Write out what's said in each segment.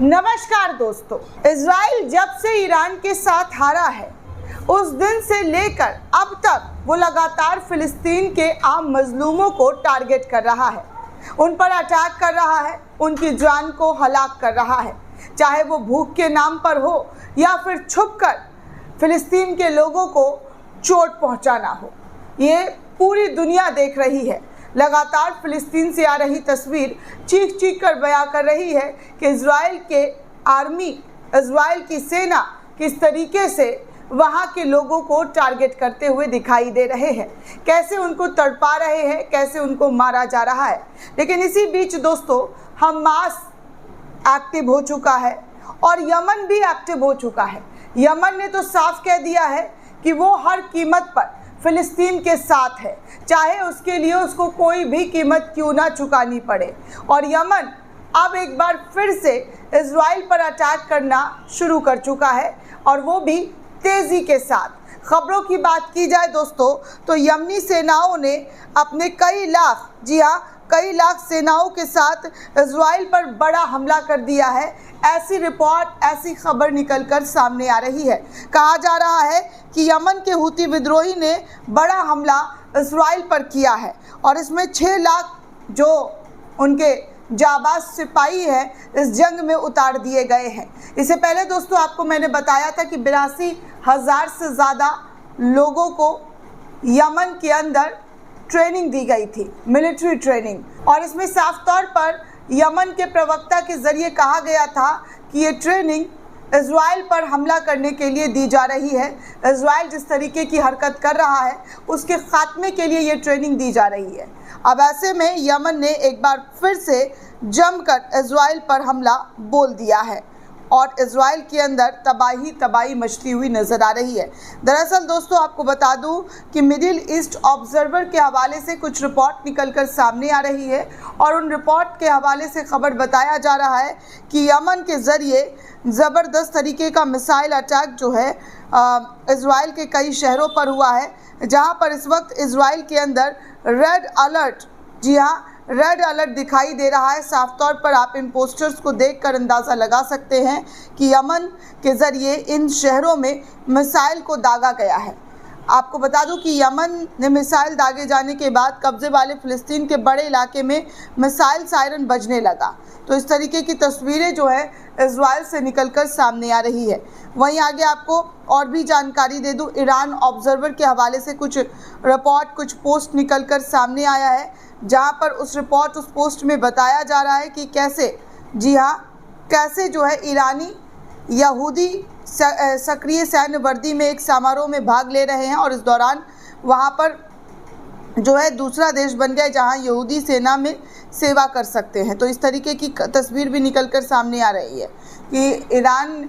नमस्कार दोस्तों, इजराइल जब से ईरान के साथ हारा है उस दिन से लेकर अब तक वो लगातार फिलिस्तीन के आम मजलूमों को टारगेट कर रहा है, उन पर अटैक कर रहा है, उनकी जान को हलाक कर रहा है, चाहे वो भूख के नाम पर हो या फिर छुपकर फिलिस्तीन के लोगों को चोट पहुंचाना हो। ये पूरी दुनिया देख रही है। लगातार फिलिस्तीन से आ रही तस्वीर चीख चीख कर बयां कर रही है कि इजराइल के आर्मी, इजराइल की सेना किस तरीके से वहाँ के लोगों को टारगेट करते हुए दिखाई दे रहे हैं, कैसे उनको तड़पा रहे हैं, कैसे उनको मारा जा रहा है। लेकिन इसी बीच दोस्तों हमास एक्टिव हो चुका है और यमन भी एक्टिव हो चुका है। यमन ने तो साफ कह दिया है कि वो हर कीमत पर फिलिस्तीन के साथ है, चाहे उसके लिए उसको कोई भी कीमत क्यों ना चुकानी पड़े। और यमन अब एक बार फिर से इजराइल पर अटैक करना शुरू कर चुका है और वो भी तेज़ी के साथ। खबरों की बात की जाए दोस्तों तो यमनी सेनाओं ने अपने कई लाख, जी हाँ, कई लाख सेनाओं के साथ इजराइल पर बड़ा हमला कर दिया है। ऐसी रिपोर्ट, ऐसी खबर निकलकर सामने आ रही है। कहा जा रहा है कि यमन के हुती विद्रोही ने बड़ा हमला इजराइल पर किया है और इसमें 6 लाख जो उनके जाबाज सिपाही हैं इस जंग में उतार दिए गए हैं। इससे पहले दोस्तों आपको मैंने बताया था कि 82,000 से ज़्यादा लोगों को यमन के अंदर ट्रेनिंग दी गई थी, मिलिट्री ट्रेनिंग, और इसमें साफ तौर पर यमन के प्रवक्ता के ज़रिए कहा गया था कि ये ट्रेनिंग इजराइल पर हमला करने के लिए दी जा रही है। इजराइल जिस तरीके की हरकत कर रहा है उसके खात्मे के लिए ये ट्रेनिंग दी जा रही है। अब ऐसे में यमन ने एक बार फिर से जमकर इजराइल पर हमला बोल दिया है और इजराइल के अंदर तबाही मचती हुई नज़र आ रही है। दरअसल दोस्तों आपको बता दूं कि मिडिल ईस्ट ऑब्जर्वर के हवाले से कुछ रिपोर्ट निकलकर सामने आ रही है और उन रिपोर्ट के हवाले से खबर बताया जा रहा है कि यमन के ज़रिए ज़बरदस्त तरीके का मिसाइल अटैक जो है इजराइल के कई शहरों पर हुआ है, जहां पर इस वक्त इजराइल के अंदर रेड अलर्ट, जी हाँ, रेड अलर्ट दिखाई दे रहा है। साफ तौर पर आप इन पोस्टर्स को देखकर अंदाज़ा लगा सकते हैं कि यमन के ज़रिए इन शहरों में मिसाइल को दागा गया है। आपको बता दूं कि यमन ने मिसाइल दागे जाने के बाद कब्ज़े वाले फ़िलिस्तीन के बड़े इलाके में मिसाइल सायरन बजने लगा। तो इस तरीके की तस्वीरें जो है इजराइल से निकलकर सामने आ रही है। वहीं आगे आपको और भी जानकारी दे दूं, ईरान ऑब्जर्वर के हवाले से कुछ रिपोर्ट, कुछ पोस्ट निकलकर सामने आया है, जहां पर उस पोस्ट में बताया जा रहा है कि कैसे, जी हाँ, कैसे जो है ईरानी यहूदी सक्रिय सैन्य वर्दी में एक समारोह में भाग ले रहे हैं और इस दौरान वहां पर जो है दूसरा देश बन गया जहां यहूदी सेना में सेवा कर सकते हैं। तो इस तरीके की तस्वीर भी निकलकर सामने आ रही है कि ईरान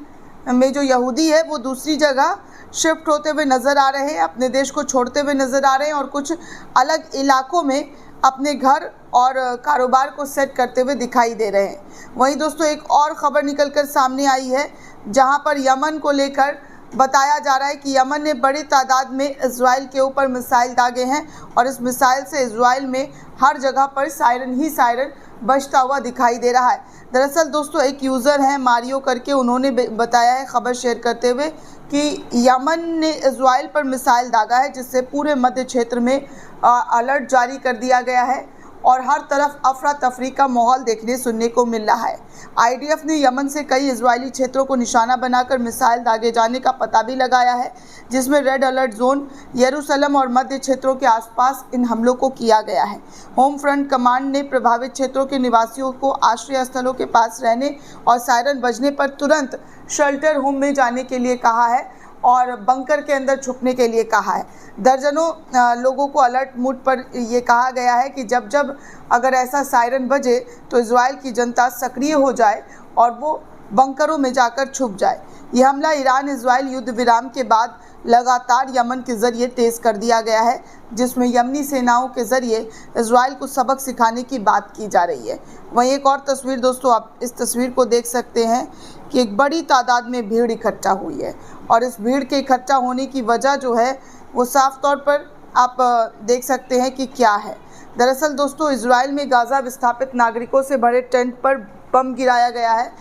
में जो यहूदी है वो दूसरी जगह शिफ्ट होते हुए नज़र आ रहे हैं, अपने देश को छोड़ते हुए नज़र आ रहे हैं और कुछ अलग इलाकों में अपने घर और कारोबार को सेट करते हुए दिखाई दे रहे हैं। वहीं दोस्तों एक और ख़बर निकलकर सामने आई है जहां पर यमन को लेकर बताया जा रहा है कि यमन ने बड़ी तादाद में इजराइल के ऊपर मिसाइल दागे हैं और इस मिसाइल से इजराइल में हर जगह पर सायरन ही सायरन बजता हुआ दिखाई दे रहा है। दरअसल दोस्तों एक यूज़र हैं मारियो करके, उन्होंने बताया है खबर शेयर करते हुए कि यमन ने इजराइल पर मिसाइल दागा है जिससे पूरे मध्य क्षेत्र में अलर्ट जारी कर दिया गया है और हर तरफ अफरा तफरी का माहौल देखने सुनने को मिल रहा है। आईडीएफ ने यमन से कई इजरायली क्षेत्रों को निशाना बनाकर मिसाइल दागे जाने का पता भी लगाया है, जिसमें रेड अलर्ट जोन, यरूशलेम और मध्य क्षेत्रों के आसपास इन हमलों को किया गया है। होम फ्रंट कमांड ने प्रभावित क्षेत्रों के निवासियों को आश्रय स्थलों के पास रहने और सायरन बजने पर तुरंत शेल्टर होम में जाने के लिए कहा है और बंकर के अंदर छुपने के लिए कहा है। दर्जनों लोगों को अलर्ट मोड पर ये कहा गया है कि जब जब अगर ऐसा सायरन बजे तो इजराइल की जनता सक्रिय हो जाए और वो बंकरों में जाकर छुप जाए। यह हमला ईरान इजराइल युद्ध विराम के बाद लगातार यमन के ज़रिए तेज़ कर दिया गया है, जिसमें यमनी सेनाओं के ज़रिए इजराइल को सबक सिखाने की बात की जा रही है। वहीं एक और तस्वीर दोस्तों, आप इस तस्वीर को देख सकते हैं कि एक बड़ी तादाद में भीड़ इकट्ठा हुई है और इस भीड़ के इकट्ठा होने की वजह जो है वो साफ तौर पर आप देख सकते हैं कि क्या है। दरअसल दोस्तों इजराइल में गाज़ा विस्थापित नागरिकों से भरे टेंट पर बम गिराया गया है,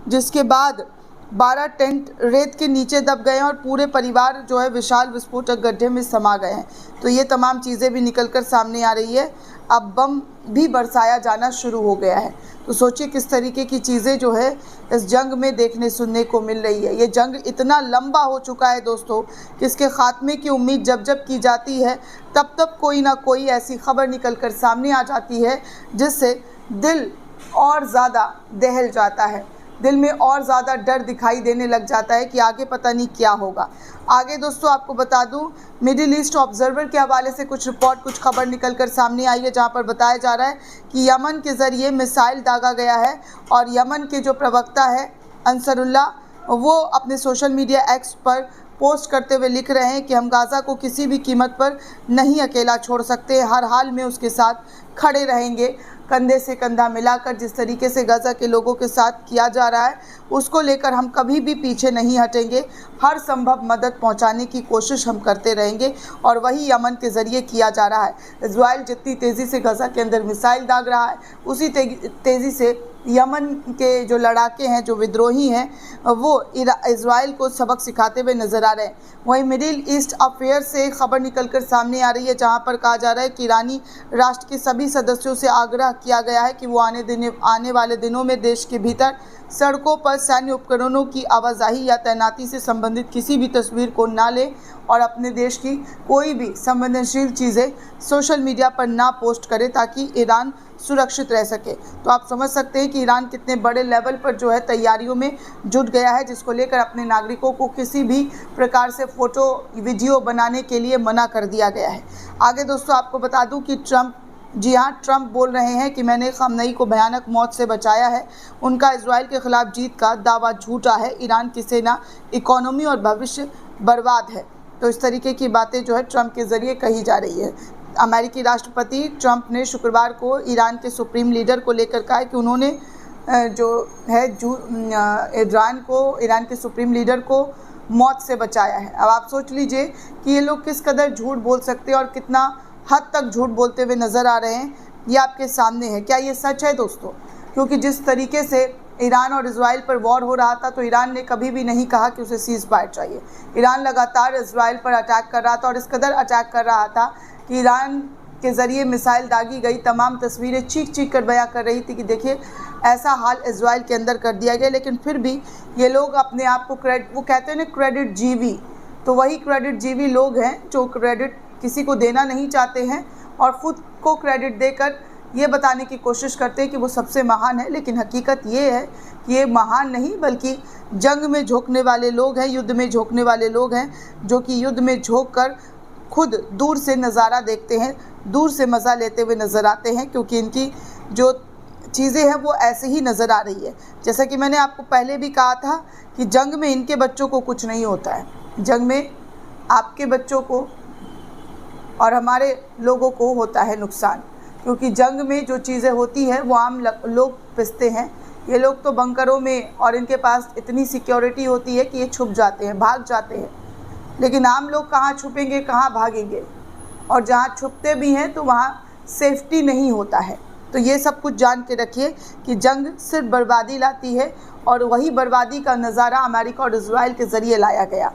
जिसके बाद 12 टेंट रेत के नीचे दब गए हैं और पूरे परिवार जो है विशाल विस्फोटक गड्ढे में समा गए हैं। तो ये तमाम चीज़ें भी निकलकर सामने आ रही है। अब बम भी बरसाया जाना शुरू हो गया है। तो सोचिए किस तरीके की चीज़ें जो है इस जंग में देखने सुनने को मिल रही है। ये जंग इतना लंबा हो चुका है दोस्तों कि इसके ख़ात्मे की उम्मीद जब जब की जाती है तब कोई ना कोई ऐसी खबर निकल कर सामने आ जाती है जिससे दिल और ज़्यादा दहल जाता है, दिल में और ज़्यादा डर दिखाई देने लग जाता है कि आगे पता नहीं क्या होगा। आगे दोस्तों आपको बता दूं, मिडिल ईस्ट ऑब्जर्वर के हवाले से कुछ रिपोर्ट, कुछ खबर निकल कर सामने आई है, जहां पर बताया जा रहा है कि यमन के ज़रिए मिसाइल दागा गया है। और यमन के जो प्रवक्ता है अंसरुल्लाह, वो अपने सोशल मीडिया एक्स पर पोस्ट करते हुए लिख रहे हैं कि हम गाज़ा को किसी भी कीमत पर नहीं अकेला छोड़ सकते, हर हाल में उसके साथ खड़े रहेंगे, कंधे से कंधा मिलाकर। जिस तरीके से गाज़ा के लोगों के साथ किया जा रहा है उसको लेकर हम कभी भी पीछे नहीं हटेंगे, हर संभव मदद पहुंचाने की कोशिश हम करते रहेंगे। और वही यमन के ज़रिए किया जा रहा है। इजराइल जितनी तेज़ी से गाज़ा के अंदर मिसाइल दाग रहा है उसी तेज़ी से यमन के जो लड़ाके हैं, जो विद्रोही हैं, वो इजराइल को सबक सिखाते हुए नज़र आ रहे हैं। वहीं मिडिल ईस्ट अफेयर से खबर निकलकर सामने आ रही है जहां पर कहा जा रहा है कि ईरानी राष्ट्र के सभी सदस्यों से आग्रह किया गया है कि वो आने वाले दिनों में देश के भीतर सड़कों पर सैन्य उपकरणों की आवाजाही या तैनाती से संबंधित किसी भी तस्वीर को ना लें और अपने देश की कोई भी संवेदनशील चीज़ें सोशल मीडिया पर ना पोस्ट करें ताकि ईरान सुरक्षित रह सके। तो आप समझ सकते हैं कि ईरान कितने बड़े लेवल पर जो है तैयारियों में जुट गया है, जिसको लेकर अपने नागरिकों को किसी भी प्रकार से फ़ोटो वीडियो बनाने के लिए मना कर दिया गया है। आगे दोस्तों आपको बता दूं कि ट्रंप बोल रहे हैं कि मैंने खamenei को भयानक मौत से बचाया है। उनका इजराइल के खिलाफ जीत का दावा झूठा है। ईरान की सेना, इकोनॉमी और भविष्य बर्बाद है। तो इस तरीके की बातें जो है ट्रंप के ज़रिए कही जा रही है। अमेरिकी राष्ट्रपति ट्रंप ने शुक्रवार को ईरान के सुप्रीम लीडर को लेकर कहा कि उन्होंने ईरान के सुप्रीम लीडर को मौत से बचाया है। अब आप सोच लीजिए कि ये लोग किस कदर झूठ बोल सकते हैं और कितना हद तक झूठ बोलते हुए नज़र आ रहे हैं, ये आपके सामने है। क्या ये सच है दोस्तों? क्योंकि जिस तरीके से ईरान और इजराइल पर वॉर हो रहा था तो ईरान ने कभी भी नहीं कहा कि उसे सीज़ फायर चाहिए। ईरान लगातार इजराइल पर अटैक कर रहा था और इस कदर अटैक कर रहा था कि ईरान के ज़रिए मिसाइल दागी गई तमाम तस्वीरें चीख कर बयां कर रही थी कि देखिए ऐसा हाल इजराइल के अंदर कर दिया गया। लेकिन फिर भी ये लोग अपने आप को वो कहते हैं ना क्रेडिट जीवी, तो वही क्रेडिट जीवी लोग हैं जो क्रेडिट किसी को देना नहीं चाहते हैं और ख़ुद को क्रेडिट देकर ये बताने की कोशिश करते हैं कि वो सबसे महान है। लेकिन हकीकत ये है कि ये महान नहीं बल्कि जंग में झोंकने वाले लोग हैं, युद्ध में झोंकने वाले लोग हैं, जो कि युद्ध में झोंक कर खुद दूर से नज़ारा देखते हैं, दूर से मज़ा लेते हुए नज़र आते हैं, क्योंकि इनकी जो चीज़ें हैं वो ऐसे ही नज़र आ रही है। जैसा कि मैंने आपको पहले भी कहा था कि जंग में इनके बच्चों को कुछ नहीं होता है, जंग में आपके बच्चों को और हमारे लोगों को होता है नुकसान, क्योंकि जंग में जो चीज़ें होती हैं वो आम लोग पिसते हैं। ये लोग तो बंकरों में और इनके पास इतनी सिक्योरिटी होती है कि ये छुप जाते हैं, भाग जाते हैं। लेकिन आम लोग कहाँ छुपेंगे, कहाँ भागेंगे, और जहाँ छुपते भी हैं तो वहाँ सेफ्टी नहीं होता है। तो ये सब कुछ जान के रखिए कि जंग सिर्फ बर्बादी लाती है और वही बर्बादी का नज़ारा अमेरिका और इजराइल के ज़रिए लाया गया।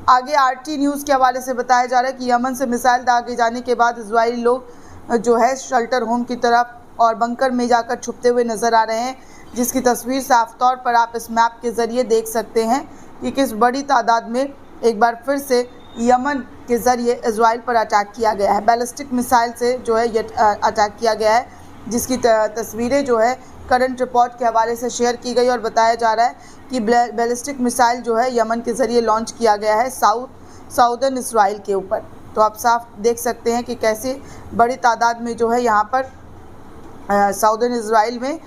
आगे RT न्यूज़ के हवाले से बताया जा रहा है कि यमन से मिसाइल दागे जाने के बाद इजराइली लोग जो है शेल्टर होम की तरफ और बंकर में जाकर छुपते हुए नज़र आ रहे हैं, जिसकी तस्वीर साफ तौर पर आप इस मैप के ज़रिए देख सकते हैं कि किस बड़ी तादाद में एक बार फिर से यमन के ज़रिए इजराइल पर अटैक किया गया है। बैलिस्टिक मिसाइल से जो है ये अटैक किया गया है, जिसकी तस्वीरें जो है करंट रिपोर्ट के हवाले से शेयर की गई और बताया जा रहा है कि बैलिस्टिक मिसाइल जो है यमन के ज़रिए लॉन्च किया गया है साउदर्न इसराइल के ऊपर। तो आप साफ देख सकते हैं कि कैसे बड़ी तादाद में जो है यहाँ पर साउदर्न इसराइल में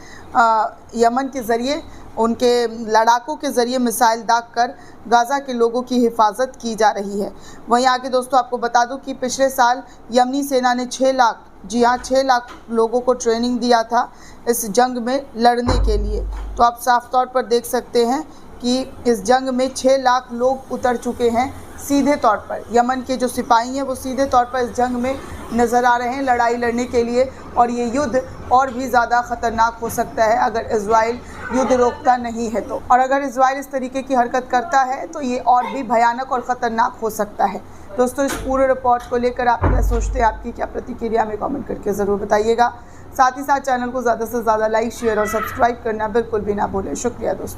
यमन के ज़रिए उनके लड़ाकों के ज़रिए मिसाइल दाग कर गाज़ा के लोगों की हिफाजत की जा रही है। वहीं आगे दोस्तों आपको बता दूं कि पिछले साल यमनी सेना ने 6 लाख, जी हाँ 6 लाख लोगों को ट्रेनिंग दिया था इस जंग में लड़ने के लिए। तो आप साफ तौर पर देख सकते हैं कि इस जंग में 6 लाख लोग उतर चुके हैं सीधे तौर पर। यमन के जो सिपाही हैं वो सीधे तौर पर इस जंग में नज़र आ रहे हैं लड़ाई लड़ने के लिए, और ये युद्ध और भी ज़्यादा ख़तरनाक हो सकता है अगर इजराइल युद्ध रोकता नहीं है तो। और अगर इजराइल इस तरीके की हरकत करता है तो ये और भी भयानक और ख़तरनाक हो सकता है। दोस्तों, इस पूरे रिपोर्ट को लेकर आप क्या सोचते हैं, आपकी क्या प्रतिक्रिया, में कमेंट करके ज़रूर बताइएगा। साथ ही साथ चैनल को ज़्यादा से ज़्यादा लाइक, शेयर और सब्सक्राइब करना बिल्कुल भी ना भूलें। शुक्रिया दोस्तों।